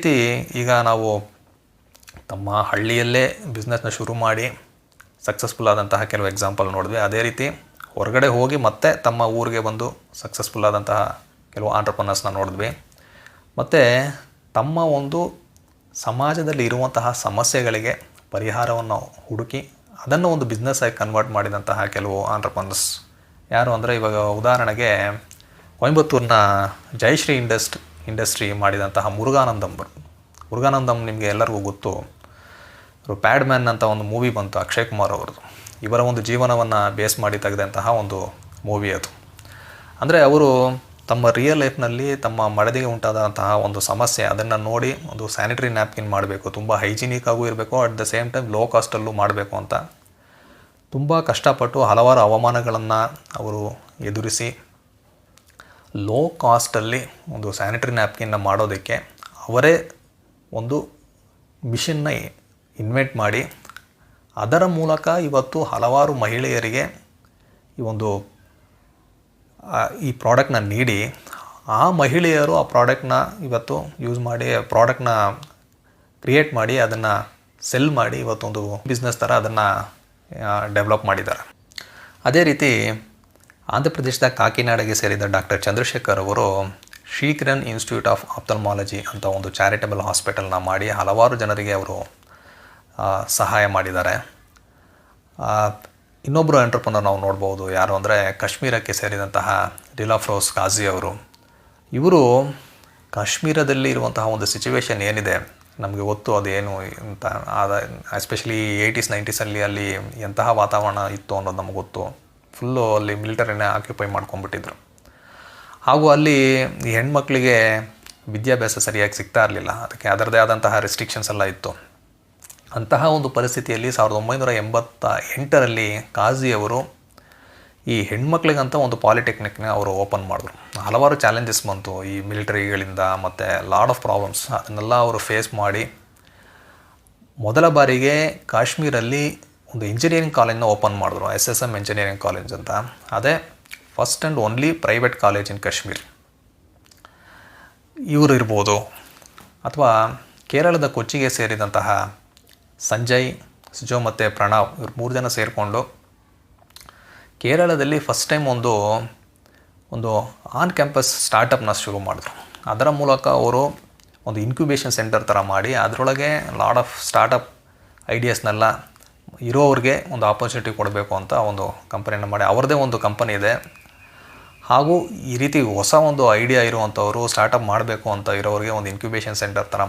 ರೀತಿ ಈಗ ನಾವು ತಮ್ಮ ಹಳ್ಳಿಯಲ್ಲೇ ಬಿಸ್ನೆಸ್ನ ಶುರು ಮಾಡಿ ಸಕ್ಸಸ್ಫುಲ್ ಆದಂತಹ ಕೆಲವು ಎಕ್ಸಾಂಪಲ್ ನೋಡಿದ್ವಿ. ಅದೇ ರೀತಿ ಹೊರಗಡೆ ಹೋಗಿ ಮತ್ತೆ ತಮ್ಮ ಊರಿಗೆ ಬಂದು ಸಕ್ಸಸ್ಫುಲ್ ಆದಂತಹ ಕೆಲವು ಆಂಟ್ರಪ್ರನರ್ಸ್ನ ನೋಡಿದ್ವಿ. ಮತ್ತು ತಮ್ಮ ಒಂದು ಸಮಾಜದಲ್ಲಿ ಇರುವಂತಹ ಸಮಸ್ಯೆಗಳಿಗೆ ಪರಿಹಾರವನ್ನು ಹುಡುಕಿ ಅದನ್ನು ಒಂದು ಬಿಸ್ನೆಸ್ಸಾಗಿ ಕನ್ವರ್ಟ್ ಮಾಡಿದಂತಹ ಕೆಲವು ಆಂಟ್ರಪ್ರನರ್ಸ್ ಯಾರು ಅಂದರೆ, ಇವಾಗ ಉದಾಹರಣೆಗೆ ಕೊಯಂಬತ್ತೂರಿನ ಜಯಶ್ರೀ ಇಂಡಸ್ಟ್ರಿ ಮಾಡಿದಂತಹ ಮುರುಗಾನಂದಮ್ ನಿಮಗೆ ಎಲ್ಲರಿಗೂ ಗೊತ್ತು. ಪ್ಯಾಡ್ ಮ್ಯಾನ್ ಅಂತ ಒಂದು ಮೂವಿ ಬಂತು ಅಕ್ಷಯ್ ಕುಮಾರ್ ಅವ್ರದ್ದು. ಇವರ ಒಂದು ಜೀವನವನ್ನು ಬೇಸ್ ಮಾಡಿ ತೆಗೆದಂತಹ ಒಂದು ಮೂವಿ ಅದು. ಅಂದರೆ ಅವರು ತಮ್ಮ ರಿಯಲ್ ಲೈಫ್ನಲ್ಲಿ ತಮ್ಮ ಮಡದಿಗೆ ಉಂಟಾದಂತಹ ಒಂದು ಸಮಸ್ಯೆ ಅದನ್ನು ನೋಡಿ ಒಂದು ಸ್ಯಾನಿಟರಿ ನ್ಯಾಪ್ಕಿನ್ ಮಾಡಬೇಕು, ತುಂಬ ಹೈಜಿನಿಕ್ಕಾಗೂ ಇರಬೇಕು, at the same time low ಕಾಸ್ಟಲ್ಲೂ ಮಾಡಬೇಕು ಅಂತ ತುಂಬ ಕಷ್ಟಪಟ್ಟು ಹಲವಾರು ಅವಮಾನಗಳನ್ನು ಅವರು ಎದುರಿಸಿ ಲೋ ಕಾಸ್ಟಲ್ಲಿ ಒಂದು ಸ್ಯಾನಿಟರಿ ನ್ಯಾಪ್ಕಿನ್ನ ಮಾಡೋದಕ್ಕೆ ಅವರೇ ಒಂದು ಮಿಷನ್ನ ಇನ್ವೆಂಟ್ ಮಾಡಿ ಅದರ ಮೂಲಕ ಇವತ್ತು ಹಲವಾರು ಮಹಿಳೆಯರಿಗೆ ಈ ಪ್ರಾಡಕ್ಟ್ನ ನೀಡಿ ಆ ಮಹಿಳೆಯರು ಆ ಪ್ರಾಡಕ್ಟ್ನ ಇವತ್ತು ಯೂಸ್ ಮಾಡಿ ಪ್ರಾಡಕ್ಟ್ನ ಕ್ರಿಯೇಟ್ ಮಾಡಿ ಅದನ್ನು ಸೆಲ್ ಮಾಡಿ ಇವತ್ತೊಂದು ಬಿಸ್ನೆಸ್ ಥರ ಅದನ್ನು ಡೆವಲಪ್ ಮಾಡಿದ್ದಾರೆ. ಅದೇ ರೀತಿ ಆಂಧ್ರ ಪ್ರದೇಶದ ಕಾಕಿನಾಡಗೆ ಸೇರಿದ ಡಾಕ್ಟರ್ ಚಂದ್ರಶೇಖರ್ ಅವರು ಶ್ರೀಕಿರಣ್ ಇನ್ಸ್ಟಿಟ್ಯೂಟ್ ಆಫ್ ಆಪ್ಥಲ್ಮಾಲಜಿ ಅಂತ ಒಂದು ಚಾರಿಟಬಲ್ ಹಾಸ್ಪಿಟಲ್ನ ಮಾಡಿ ಹಲವಾರು ಜನರಿಗೆ ಅವರು ಸಹಾಯ ಮಾಡಿದ್ದಾರೆ. ಇನ್ನೊಬ್ಬರು ಎಂಟ್ರಪ್ರನರ್ ನಾವು ನೋಡ್ಬೋದು, ಯಾರು ಅಂದರೆ ಕಾಶ್ಮೀರಕ್ಕೆ ಸೇರಿದಂತಹ ದಿಲಾಫ್ರೋಸ್ ಗಾಜಿ ಅವರು. ಇವರು ಕಾಶ್ಮೀರದಲ್ಲಿ ಇರುವಂತಹ ಒಂದು ಸಿಚುವೇಶನ್ ಏನಿದೆ ನಮಗೆ ಗೊತ್ತು, ಅದೇನು ಅಂತ. ಎಸ್ಪೆಷಲಿ 80s 90s ಅಲ್ಲಿ ಎಂತಹ ವಾತಾವರಣ ಇತ್ತು ಅನ್ನೋದು ನಮಗೆ ಗೊತ್ತು. ಫುಲ್ಲು ಅಲ್ಲಿ ಮಿಲಿಟರಿನೇ ಆಕ್ಯುಪೈ ಮಾಡ್ಕೊಂಡ್ಬಿಟ್ಟಿದ್ರು. ಹಾಗೂ ಅಲ್ಲಿ ಹೆಣ್ಮಕ್ಳಿಗೆ ವಿದ್ಯಾಭ್ಯಾಸ ಸರಿಯಾಗಿ ಸಿಗ್ತಾ ಇರಲಿಲ್ಲ, ಅದಕ್ಕೆ ಅದರದೇ ಆದಂತಹ ರೆಸ್ಟ್ರಿಕ್ಷನ್ಸ್ ಎಲ್ಲ ಇತ್ತು. ಅಂತಹ ಒಂದು ಪರಿಸ್ಥಿತಿಯಲ್ಲಿ 1988ರಲ್ಲಿ ಕಾಜಿಯವರು ಈ ಹೆಣ್ಮಕ್ಳಿಗಂತ ಒಂದು ಪಾಲಿಟೆಕ್ನಿಕ್ನ ಅವರು ಓಪನ್ ಮಾಡಿದ್ರು. ಹಲವಾರು ಚಾಲೆಂಜಸ್ ಬಂತು ಈ ಮಿಲಿಟರಿಗಳಿಂದ ಮತ್ತು ಲಾಡ್ ಆಫ್ ಪ್ರಾಬ್ಲಮ್ಸ್, ಅದನ್ನೆಲ್ಲ ಅವರು ಫೇಸ್ ಮಾಡಿ ಮೊದಲ ಬಾರಿಗೆ ಕಾಶ್ಮೀರಲ್ಲಿ ಒಂದು ಇಂಜಿನಿಯರಿಂಗ್ ಕಾಲೇಜನ್ನ ಓಪನ್ ಮಾಡಿದ್ರು, SSM ಇಂಜಿನಿಯರಿಂಗ್ ಕಾಲೇಜ್ ಅಂತ. ಅದೇ first and only private college in Kashmir. ಇವರು ಇರ್ಬೋದು, ಅಥವಾ ಕೇರಳದ ಕೊಚ್ಚಿಗೆ ಸೇರಿದಂತಹ ಸಂಜಯ್, ಸುಜೋ ಮತ್ತು ಪ್ರಣವ್, ಇವ್ರು 3 ಜನ ಸೇರಿಕೊಂಡು ಕೇರಳದಲ್ಲಿ ಫಸ್ಟ್ ಟೈಮ್ ಒಂದು ಆನ್ ಕ್ಯಾಂಪಸ್ ಸ್ಟಾರ್ಟಪ್ನ ಶುರು ಮಾಡಿದ್ರು. ಅದರ ಮೂಲಕ ಅವರು ಒಂದು ಇನ್ಕ್ಯುಬೇಷನ್ ಸೆಂಟರ್ ಥರ ಮಾಡಿ ಅದರೊಳಗೆ ಲಾಡ್ ಆಫ್ ಸ್ಟಾರ್ಟಪ್ ಐಡಿಯಾಸ್ನೆಲ್ಲ ಇರೋವ್ರಿಗೆ ಒಂದು ಆಪರ್ಚುನಿಟಿ ಕೊಡಬೇಕು ಅಂತ ಒಂದು ಕಂಪನಿಯನ್ನು ಮಾಡಿ ಅವ್ರದ್ದೇ ಒಂದು ಕಂಪನಿ ಇದೆ. ಹಾಗೂ ಈ ರೀತಿ ಹೊಸ ಒಂದು ಐಡಿಯಾ ಇರುವಂಥವರು ಸ್ಟಾರ್ಟಪ್ ಮಾಡಬೇಕು ಅಂತ ಇರೋರಿಗೆ ಒಂದು ಇನ್ಕ್ಯುಬೇಷನ್ ಸೆಂಟರ್ ಥರ